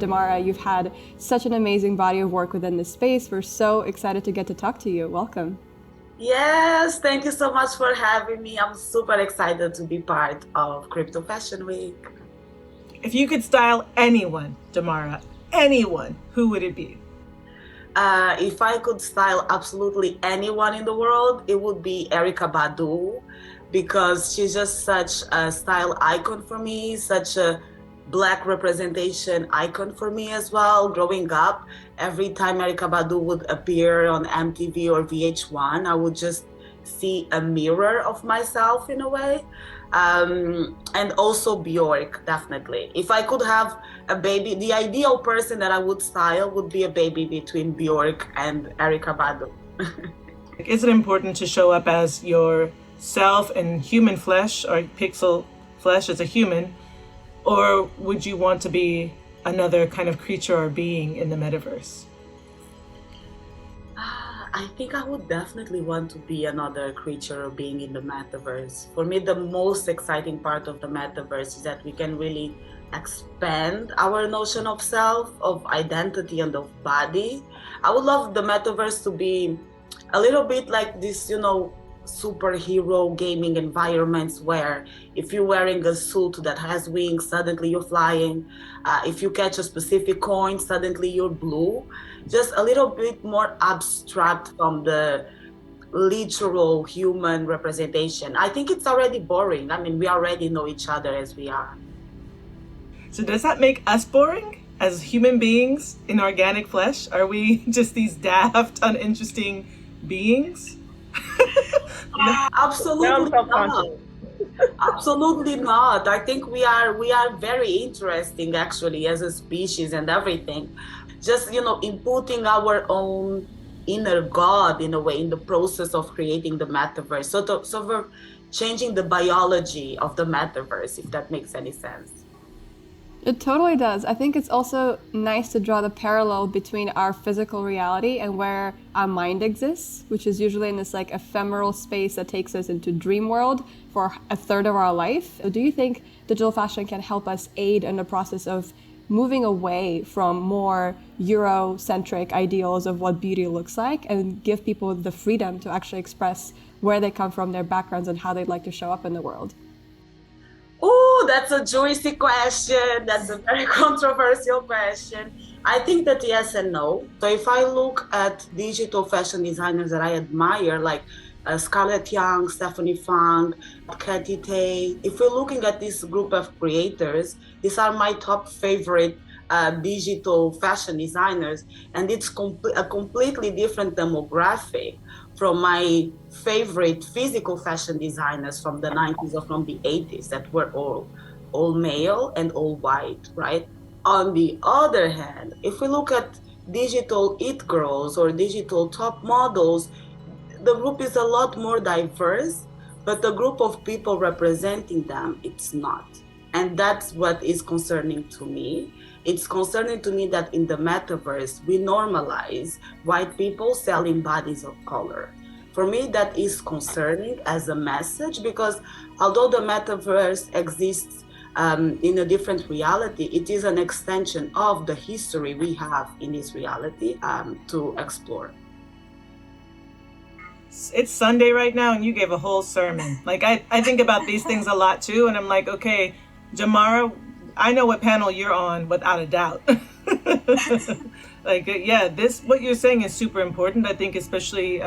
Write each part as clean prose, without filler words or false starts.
Damara, you've had such an amazing body of work within this space. We're so excited to get to talk to you. Welcome. Yes, thank you so much for having me. I'm super excited to be part of Crypto Fashion Week. If you could style anyone, Damara, anyone, who would it be? If I could style absolutely anyone in the world, it would be Erykah Badu, because she's just such a style icon for me, such a Black representation icon for me as well. Growing up, every time Erykah Badu would appear on MTV or VH1, I would just see a mirror of myself in a way. And also Bjork, definitely. If I could have a baby, the ideal person that I would style would be a baby between Bjork and Erykah Badu. Is it important to show up as yourself in human flesh or pixel flesh as a human? Or would you want to be another kind of creature or being in the metaverse? I think I would definitely want to be another creature or being in the metaverse. For me, the most exciting part of the metaverse is that we can really expand our notion of self, of identity, and of body. I would love the metaverse to be a little bit like this, superhero gaming environments where if you're wearing a suit that has wings, suddenly you're flying. If you catch a specific coin, suddenly you're blue. Just a little bit more abstract from the literal human representation. I think it's already boring. I mean, we already know each other as we are. So does that make us boring as human beings in organic flesh? Are we just these daft, uninteresting beings? Absolutely not. Absolutely not. I think we are very interesting actually as a species and everything. Just inputting our own inner God in a way in the process of creating the metaverse. So we're changing the biology of the metaverse, if that makes any sense. It totally does. I think it's also nice to draw the parallel between our physical reality and where our mind exists, which is usually in this ephemeral space that takes us into dream world for a third of our life. Do you think digital fashion can help us aid in the process of moving away from more Eurocentric ideals of what beauty looks like and give people the freedom to actually express where they come from, their backgrounds, and how they'd like to show up in the world? Oh, that's a juicy question. That's a very controversial question. I think that yes and no. So if I look at digital fashion designers that I admire, like Scarlett Young, Stephanie Fang, Katy Tay, if we're looking at this group of creators, these are my top favorite digital fashion designers, and it's a completely different demographic from my favorite physical fashion designers from the 90s or from the 80s that were all male and all white, right? On the other hand, if we look at digital it girls or digital top models, the group is a lot more diverse, but the group of people representing them, it's not. And that's what is concerning to me. It's concerning to me that in the metaverse, we normalize white people selling bodies of color. For me, that is concerning as a message, because although the metaverse exists in a different reality, it is an extension of the history we have in this reality to explore. It's Sunday right now and you gave a whole sermon. I think about these things a lot too, and I'm like, okay, Damara, I know what panel you're on without a doubt. What you're saying is super important. I think especially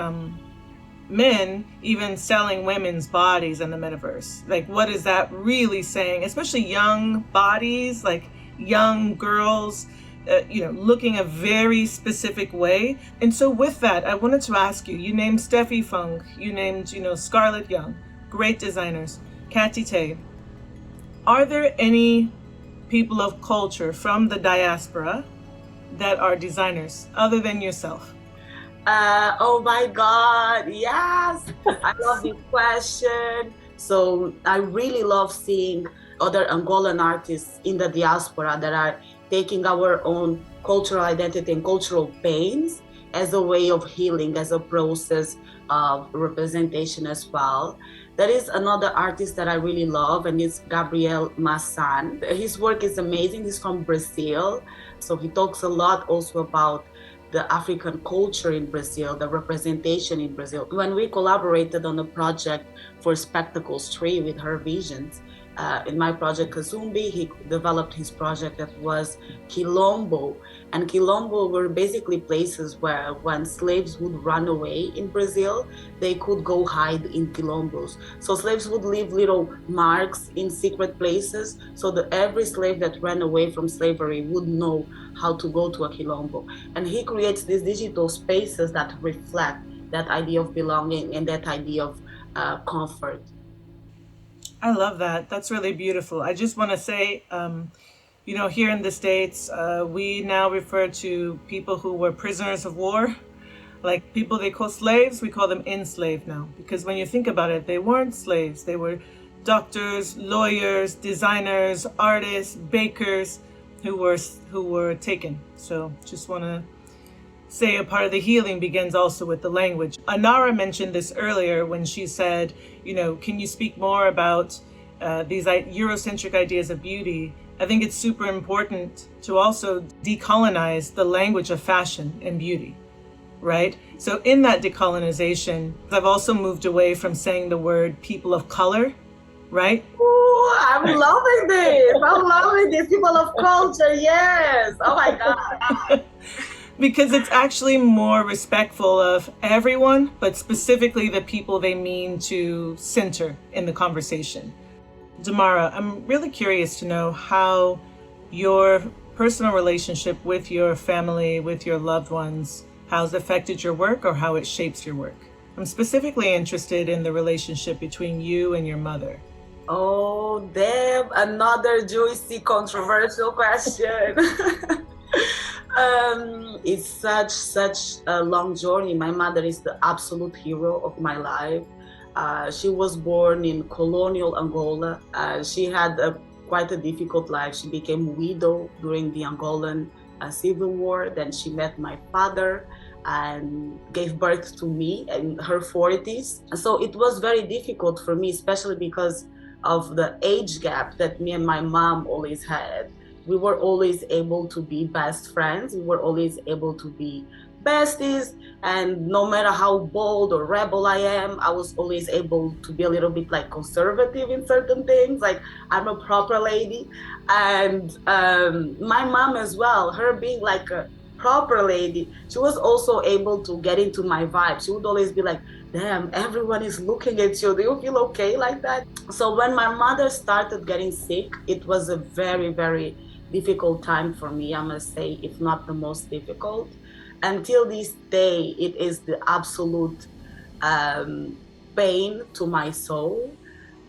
men even selling women's bodies in the metaverse. What is that really saying? Especially young bodies, young girls, looking a very specific way. And so with that, I wanted to ask you named Steffi Fung, you named, Scarlett Young, great designers, Katy Tay. Are there any people of culture from the diaspora that are designers other than yourself? Oh my God, yes. I love this question. So I really love seeing other Angolan artists in the diaspora that are taking our own cultural identity and cultural pains as a way of healing, as a process of representation as well. There is another artist that I really love, and it's Gabriel Massan. His work is amazing. He's from Brazil. So he talks a lot also about the African culture in Brazil, the representation in Brazil. When we collaborated on a project for Spectacles 3 with Her Visions, in my project Kazumbi, he developed his project that was Quilombo. And Quilombo were basically places where when slaves would run away in Brazil, they could go hide in Quilombos. So slaves would leave little marks in secret places so that every slave that ran away from slavery would know how to go to a Quilombo. And he creates these digital spaces that reflect that idea of belonging and that idea of comfort. I love that. That's really beautiful. I just want to say, here in the States, we now refer to people who were prisoners of war, like people they call slaves, we call them enslaved now. Because when you think about it, they weren't slaves. They were doctors, lawyers, designers, artists, bakers who were taken. So just want to say a part of the healing begins also with the language. Enara mentioned this earlier when she said, can you speak more about these Eurocentric ideas of beauty? I think it's super important to also decolonize the language of fashion and beauty, right? So in that decolonization, I've also moved away from saying the word people of color, right? Ooh, I'm loving this. I'm loving this. People of culture, yes. Oh my God. Because it's actually more respectful of everyone, but specifically the people they mean to center in the conversation. Damara, I'm really curious to know how your personal relationship with your family, with your loved ones, has affected your work or how it shapes your work. I'm specifically interested in the relationship between you and your mother. Oh, damn, another juicy, controversial question. It's such a long journey. My mother is the absolute hero of my life. She was born in colonial Angola. She had quite a difficult life. She became a widow during the Angolan Civil War. Then she met my father and gave birth to me in her 40s. So it was very difficult for me, especially because of the age gap that me and my mom always had. We were always able to be best friends. We were always able to be besties. And no matter how bold or rebel I am, I was always able to be a little bit like conservative in certain things. Like I'm a proper lady. And my mom as well, her being like a proper lady, she was also able to get into my vibe. She would always be like, damn, everyone is looking at you. Do you feel okay like that? So when my mother started getting sick, it was a very, very difficult time for me, I must say, if not the most difficult. Until this day, it is the absolute pain to my soul.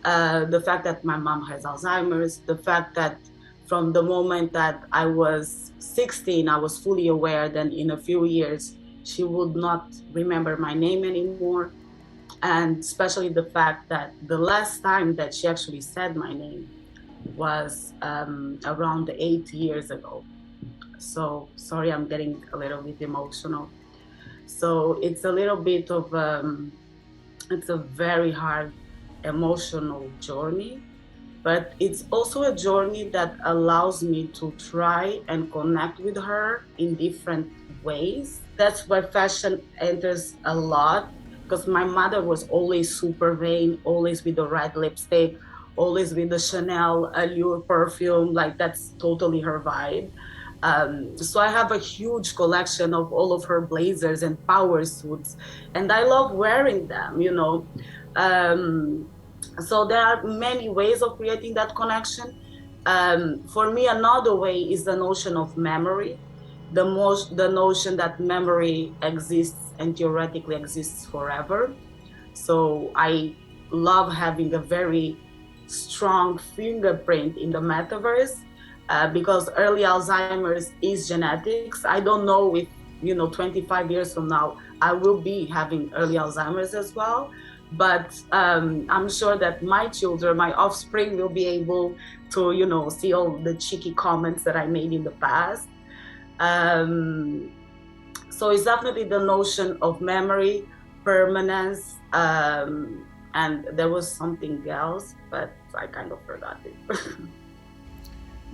The fact that my mom has Alzheimer's, the fact that from the moment that I was 16, I was fully aware that in a few years, she would not remember my name anymore. And especially the fact that the last time that she actually said my name was around 8 years ago. So sorry, I'm getting a little bit emotional. So it's a little bit of, it's a very hard emotional journey, but it's also a journey that allows me to try and connect with her in different ways. That's where fashion enters a lot, because my mother was always super vain, always with the red lipstick, always with the Chanel Allure perfume, like that's totally her vibe. So I have a huge collection of all of her blazers and power suits, and I love wearing them, So there are many ways of creating that connection. For me, another way is the notion of memory, the notion that memory exists and theoretically exists forever. So I love having a very strong fingerprint in the metaverse because early Alzheimer's is genetics. I don't know if 25 years from now I will be having early Alzheimer's as well. But I'm sure that my children, my offspring, will be able to, see all the cheeky comments that I made in the past. So it's definitely the notion of memory, permanence, and there was something else, but I kind of forgot it.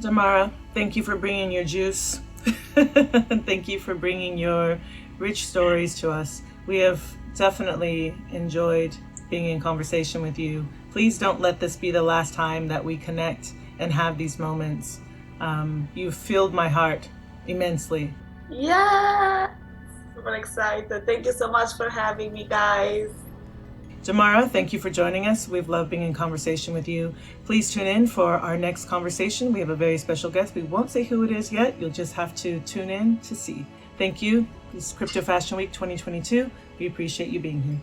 Damara, thank you for bringing your juice. Thank you for bringing your rich stories to us. We have definitely enjoyed being in conversation with you. Please don't let this be the last time that we connect and have these moments. You've filled my heart immensely. Yeah, super excited. Thank you so much for having me, guys. Damara, thank you for joining us. We've loved being in conversation with you. Please tune in for our next conversation. We have a very special guest. We won't say who it is yet. You'll just have to tune in to see. Thank you. This is Crypto Fashion Week 2022. We appreciate you being here.